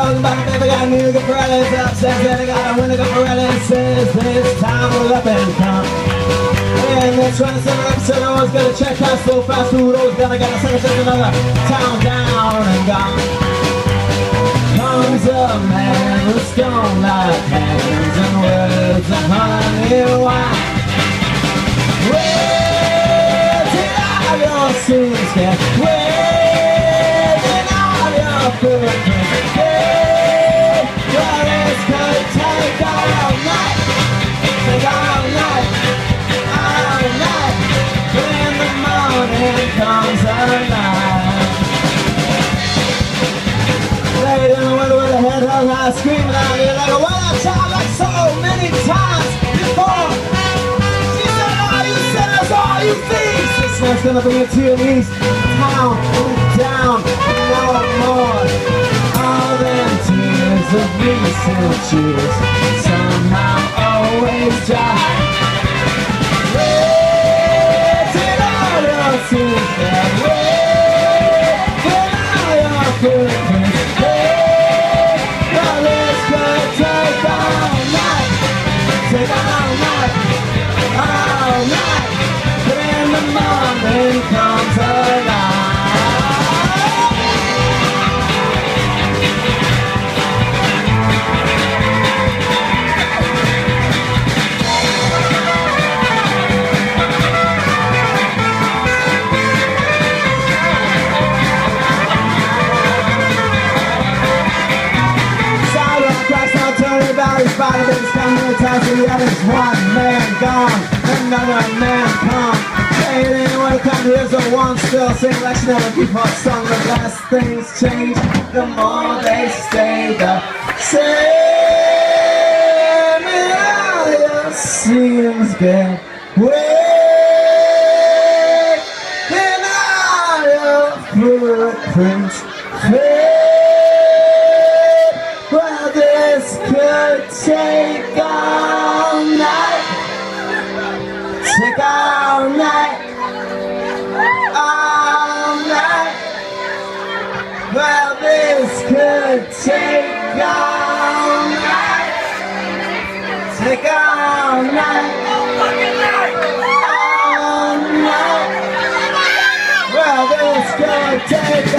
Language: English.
talking about a baby got new Pirellis upstairs, and I got a window Pirelli says this time will up and come. And they're trying to set it up, so they're always gonna check how slow fast food, always gonna get a second just another town down and gone. Comes a man with stone like hands and words of honey wine. Where did all your sins get? Where did all your footprints get? Well, this could take all night, take all night, all night. But in the morning comes a light. Late in the winter with a head held high, screaming out here like a wild child, like so many times before. She said, "Oh, you sinners, all you thieves, this one's gonna bring you to your knees. Town, down, no more. All them tears of recent years somehow always dry. Where did all your sins get? Where did all your footprints? Well, this could take all night, all night. But in the morning comes a light. Everybody's coming to town, so the other's one man gone, another man come. Hey, it ain't wanna come, here's a one still sing like she never before sung. The less things change, the more they stay the same. And all your sins get wet, and all your footprints fade. Well, this could take all night, take all night, all night. Well, this could take all night, take all night, all night. Well, this could take